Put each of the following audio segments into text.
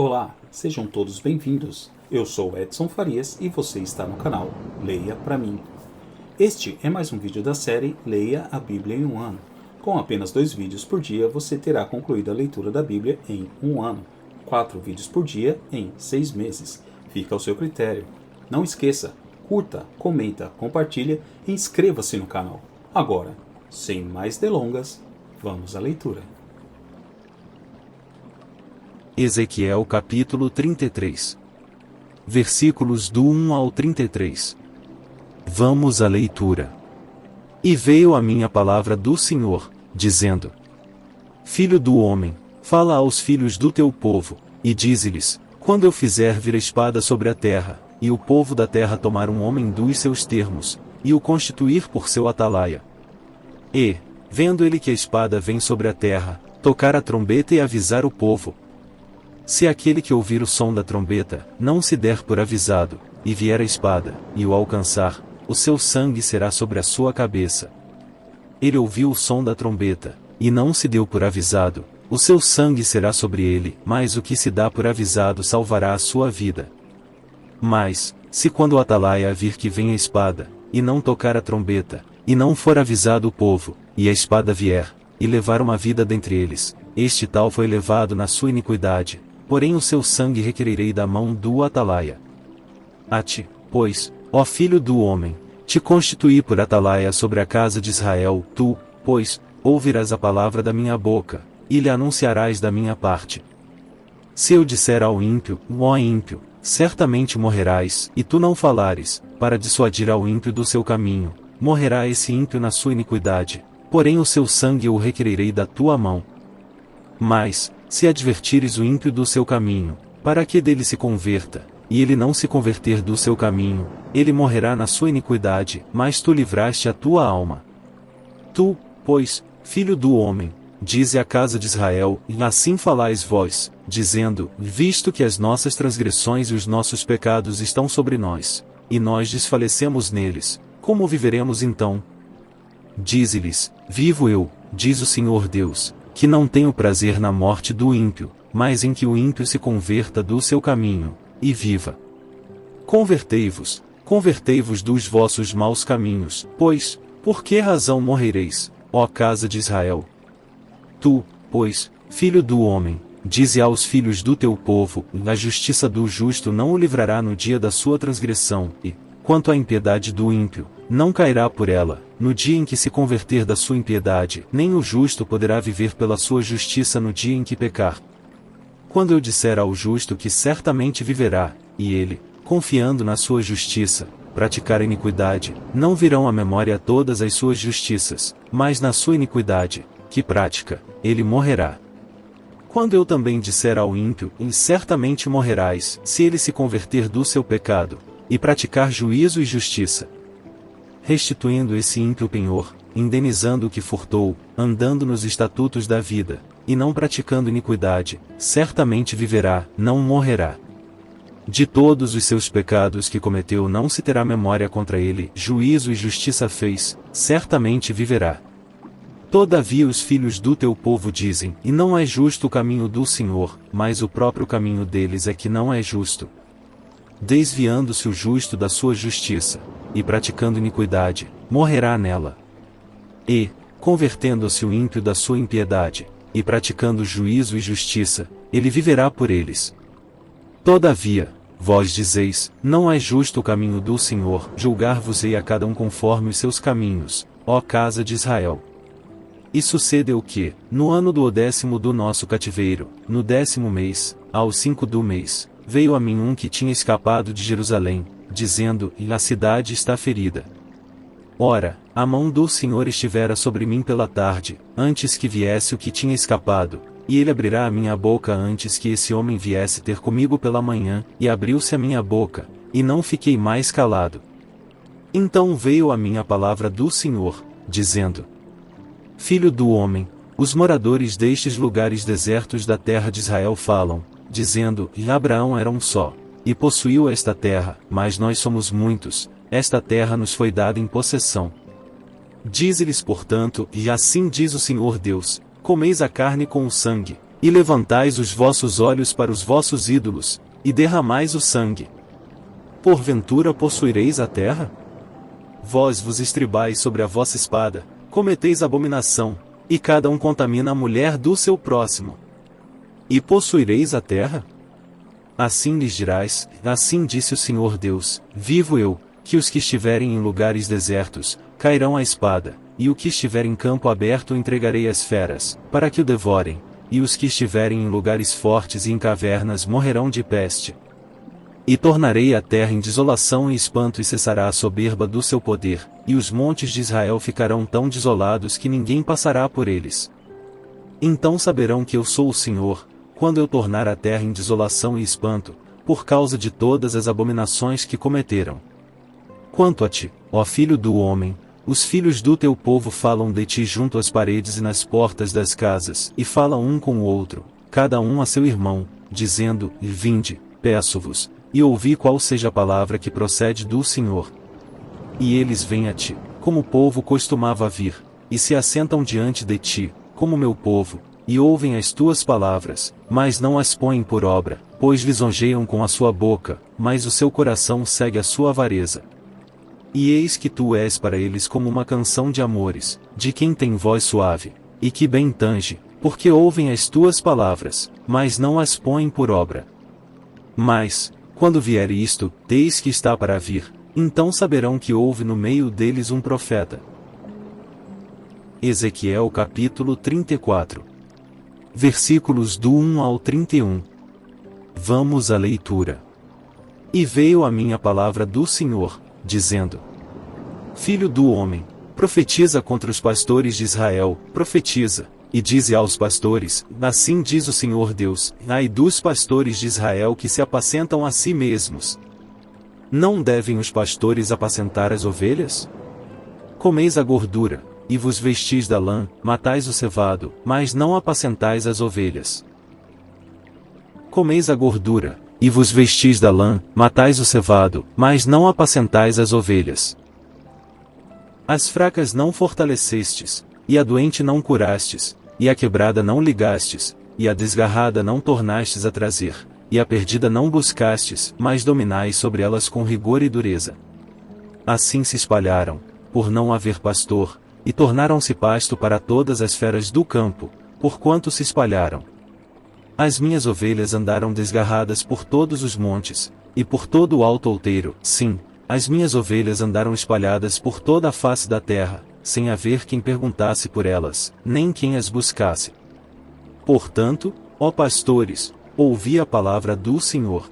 Olá, sejam todos bem-vindos. Eu sou Edson Farias e você está no canal Leia Pra Mim. Este é mais um vídeo da série Leia a Bíblia em um ano. Com apenas 2 vídeos por dia, você terá concluído a leitura da Bíblia em um ano. 4 vídeos por dia em 6 meses. Fica ao seu critério. Não esqueça, curta, comenta, compartilha e inscreva-se no canal. Agora, sem mais delongas, vamos à leitura. Ezequiel capítulo 33. Versículos do 1 ao 33. Vamos à leitura. E veio a minha palavra do Senhor, dizendo: Filho do homem, fala aos filhos do teu povo, e dize-lhes: quando eu fizer vir a espada sobre a terra, e o povo da terra tomar um homem dos seus termos, e o constituir por seu atalaia. E, vendo ele que a espada vem sobre a terra, tocar a trombeta e avisar o povo. Se aquele que ouvir o som da trombeta, não se der por avisado, e vier a espada, e o alcançar, o seu sangue será sobre a sua cabeça. Ele ouviu o som da trombeta, e não se deu por avisado, o seu sangue será sobre ele, mas o que se dá por avisado salvará a sua vida. Mas, se quando o atalaia vir que vem a espada, e não tocar a trombeta, e não for avisado o povo, e a espada vier, e levar uma vida dentre eles, este tal foi levado na sua iniquidade, porém o seu sangue requererei da mão do atalaia. A ti, pois, ó filho do homem, te constituí por atalaia sobre a casa de Israel, tu, pois, ouvirás a palavra da minha boca, e lhe anunciarás da minha parte. Se eu disser ao ímpio, ó ímpio, certamente morrerás, e tu não falares, para dissuadir ao ímpio do seu caminho, morrerá esse ímpio na sua iniquidade, porém o seu sangue eu requererei da tua mão. Mas, se advertires o ímpio do seu caminho, para que dele se converta, e ele não se converter do seu caminho, ele morrerá na sua iniquidade, mas tu livraste a tua alma. Tu, pois, filho do homem, dize à casa de Israel, e assim falais vós, dizendo: visto que as nossas transgressões e os nossos pecados estão sobre nós, e nós desfalecemos neles, como viveremos então? Dize-lhes: vivo eu, diz o Senhor Deus, que não tenho prazer na morte do ímpio, mas em que o ímpio se converta do seu caminho, e viva. Convertei-vos dos vossos maus caminhos, pois, por que razão morrereis, ó casa de Israel? Tu, pois, filho do homem, dize aos filhos do teu povo: a justiça do justo não o livrará no dia da sua transgressão, e, quanto à impiedade do ímpio, não cairá por ela, no dia em que se converter da sua impiedade, nem o justo poderá viver pela sua justiça no dia em que pecar. Quando eu disser ao justo que certamente viverá, e ele, confiando na sua justiça, praticar a iniquidade, não virão à memória todas as suas justiças, mas na sua iniquidade, que pratica, ele morrerá. Quando eu também disser ao ímpio, e certamente morrerás, se ele se converter do seu pecado, e praticar juízo e justiça, restituindo esse ímpio penhor, indenizando o que furtou, andando nos estatutos da vida, e não praticando iniquidade, certamente viverá, não morrerá. De todos os seus pecados que cometeu não se terá memória contra ele, juízo e justiça fez, certamente viverá. Todavia os filhos do teu povo dizem: e não é justo o caminho do Senhor, mas o próprio caminho deles é que não é justo. Desviando-se o justo da sua justiça, e praticando iniquidade, morrerá nela. E, convertendo-se o ímpio da sua impiedade, e praticando juízo e justiça, ele viverá por eles. Todavia, vós dizeis: não é justo o caminho do Senhor, julgar-vos-ei a cada um conforme os seus caminhos, ó casa de Israel. E sucedeu que, no ano do 10º do nosso cativeiro, no 10º mês, ao 5 do mês, veio a mim um que tinha escapado de Jerusalém, dizendo: a cidade está ferida. Ora, a mão do Senhor estivera sobre mim pela tarde, antes que viesse o que tinha escapado, e ele abrirá a minha boca antes que esse homem viesse ter comigo pela manhã, e abriu-se a minha boca, e não fiquei mais calado. Então veio a mim a palavra do Senhor, dizendo: filho do homem, os moradores destes lugares desertos da terra de Israel falam, dizendo: Abraão era um só, e possuiu esta terra, mas nós somos muitos, esta terra nos foi dada em possessão. Dize-lhes portanto, e assim diz o Senhor Deus: comeis a carne com o sangue, E levantais os vossos olhos para os vossos ídolos, e derramais o sangue. Porventura possuireis a terra? Vós vos estribais sobre a vossa espada, cometeis abominação, e cada um contamina a mulher do seu próximo. E possuireis a terra? Assim lhes dirás, assim disse o Senhor Deus, vivo eu, que os que estiverem em lugares desertos, cairão à espada, e o que estiver em campo aberto entregarei às feras, para que o devorem, e os que estiverem em lugares fortes e em cavernas morrerão de peste. E tornarei a terra em desolação e espanto e cessará a soberba do seu poder, e os montes de Israel ficarão tão desolados que ninguém passará por eles. Então saberão que eu sou o Senhor, quando eu tornar a terra em desolação e espanto, por causa de todas as abominações que cometeram. Quanto a ti, ó filho do homem, os filhos do teu povo falam de ti junto às paredes e nas portas das casas, e falam um com o outro, cada um a seu irmão, dizendo, vinde, peço-vos, e ouvi qual seja a palavra que procede do Senhor. E eles vêm a ti, como o povo costumava vir, e se assentam diante de ti, como meu povo, e ouvem as tuas palavras, mas não as põem por obra, pois lisonjeiam com a sua boca, mas o seu coração segue a sua avareza. E eis que tu és para eles como uma canção de amores, de quem tem voz suave, e que bem tange, porque ouvem as tuas palavras, mas não as põem por obra. Mas, quando vier isto, eis que está para vir, então saberão que houve no meio deles um profeta. Ezequiel capítulo 34. Versículos do 1 ao 31. Vamos à leitura. E veio a mim a palavra do Senhor, dizendo: Filho do homem, profetiza contra os pastores de Israel, profetiza, e dize aos pastores, assim diz o Senhor Deus, ai dos pastores de Israel que se apacentam a si mesmos. Não devem os pastores apacentar as ovelhas? Comeis a gordura, e vos vestis da lã, matais o cevado, mas não apacentais as ovelhas. Comeis a gordura, e vos vestis da lã, matais o cevado, mas não apacentais as ovelhas. As fracas não fortalecestes, e a doente não curastes, e a quebrada não ligastes, e a desgarrada não tornastes a trazer, e a perdida não buscastes, mas dominais sobre elas com rigor e dureza. Assim se espalharam, por não haver pastor, e tornaram-se pasto para todas as feras do campo, porquanto se espalharam. As minhas ovelhas andaram desgarradas por todos os montes, e por todo o alto outeiro, sim, as minhas ovelhas andaram espalhadas por toda a face da terra, sem haver quem perguntasse por elas, nem quem as buscasse. Portanto, ó pastores, ouvi a palavra do Senhor.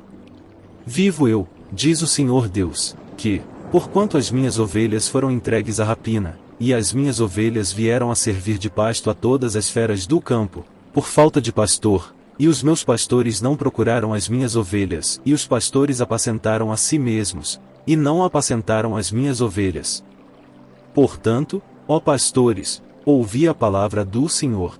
Vivo eu, diz o Senhor Deus, que, porquanto as minhas ovelhas foram entregues à rapina, e as minhas ovelhas vieram a servir de pasto a todas as feras do campo, por falta de pastor, e os meus pastores não procuraram as minhas ovelhas, e os pastores apacentaram a si mesmos, e não apacentaram as minhas ovelhas. Portanto, ó pastores, ouvi a palavra do Senhor.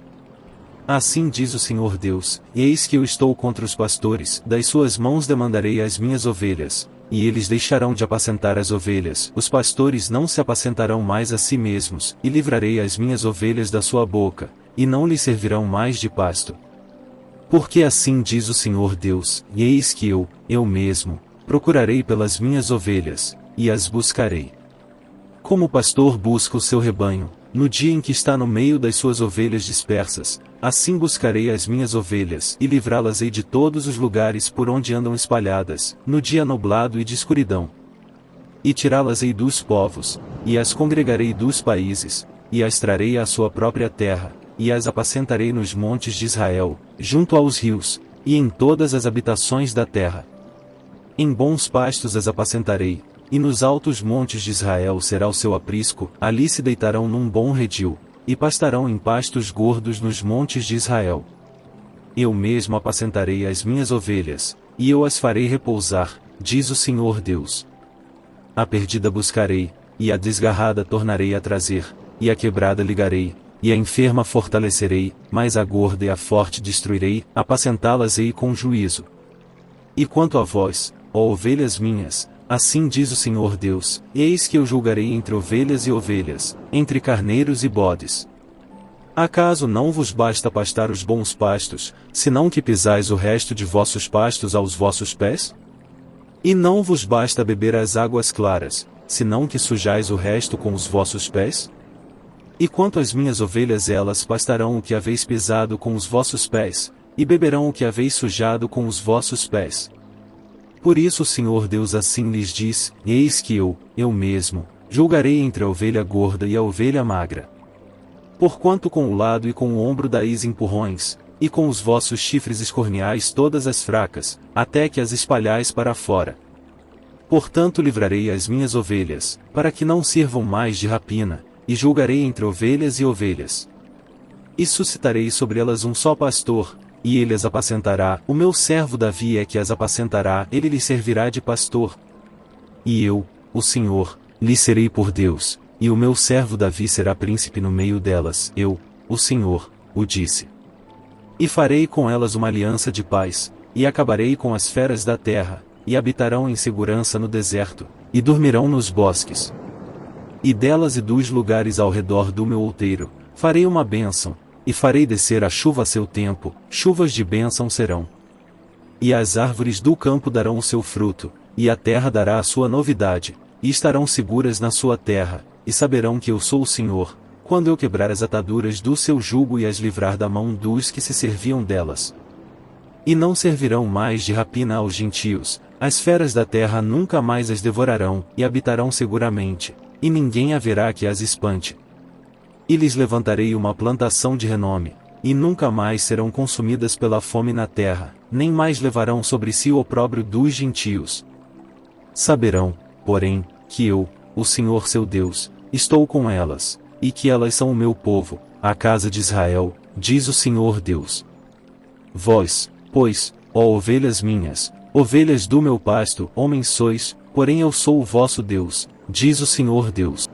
Assim diz o Senhor Deus, eis que eu estou contra os pastores, das suas mãos demandarei as minhas ovelhas, e eles deixarão de apacentar as ovelhas, os pastores não se apacentarão mais a si mesmos, e livrarei as minhas ovelhas da sua boca, e não lhes servirão mais de pasto. Porque assim diz o Senhor Deus, e eis que eu mesmo, procurarei pelas minhas ovelhas, e as buscarei. Como o pastor busca o seu rebanho, no dia em que está no meio das suas ovelhas dispersas, assim buscarei as minhas ovelhas e livrá-las-ei de todos os lugares por onde andam espalhadas, no dia nublado e de escuridão. E tirá-las-ei dos povos, e as congregarei dos países, e as trarei à sua própria terra, e as apacentarei nos montes de Israel, junto aos rios, e em todas as habitações da terra. Em bons pastos as apacentarei, e nos altos montes de Israel será o seu aprisco, ali se deitarão num bom redil, e pastarão em pastos gordos nos montes de Israel. Eu mesmo apacentarei as minhas ovelhas, e eu as farei repousar, diz o Senhor Deus. A perdida buscarei, e a desgarrada tornarei a trazer, e a quebrada ligarei, e a enferma fortalecerei, mas a gorda e a forte destruirei, apacentá-las-ei com juízo. E quanto a vós, ó ovelhas minhas, assim diz o Senhor Deus, eis que eu julgarei entre ovelhas e ovelhas, entre carneiros e bodes. Acaso não vos basta pastar os bons pastos, senão que pisais o resto de vossos pastos aos vossos pés? E não vos basta beber as águas claras, senão que sujais o resto com os vossos pés? E quanto às minhas ovelhas, elas pastarão o que haveis pisado com os vossos pés, e beberão o que haveis sujado com os vossos pés. Por isso o Senhor Deus assim lhes diz: eis que eu mesmo, julgarei entre a ovelha gorda e a ovelha magra. Porquanto com o lado e com o ombro dais empurrões, e com os vossos chifres escorneais todas as fracas, até que as espalhais para fora. Portanto livrarei as minhas ovelhas, para que não sirvam mais de rapina, e julgarei entre ovelhas e ovelhas. E suscitarei sobre elas um só pastor, e ele as apacentará, o meu servo Davi é que as apacentará, ele lhes servirá de pastor. E eu, o Senhor, lhes serei por Deus, e o meu servo Davi será príncipe no meio delas, eu, o Senhor, o disse. E farei com elas uma aliança de paz, e acabarei com as feras da terra, e habitarão em segurança no deserto, e dormirão nos bosques. E delas e dos lugares ao redor do meu outeiro, farei uma bênção, e farei descer a chuva a seu tempo, chuvas de bênção serão. E as árvores do campo darão o seu fruto, e a terra dará a sua novidade, e estarão seguras na sua terra, e saberão que eu sou o Senhor, quando eu quebrar as ataduras do seu jugo e as livrar da mão dos que se serviam delas. E não servirão mais de rapina aos gentios, as feras da terra nunca mais as devorarão, e habitarão seguramente, e ninguém haverá que as espante. E lhes levantarei uma plantação de renome, e nunca mais serão consumidas pela fome na terra, nem mais levarão sobre si o opróbrio dos gentios. Saberão, porém, que eu, o Senhor seu Deus, estou com elas, e que elas são o meu povo, a casa de Israel, diz o Senhor Deus. Vós, pois, ó ovelhas minhas, ovelhas do meu pasto, homens sois, porém eu sou o vosso Deus, diz o Senhor Deus.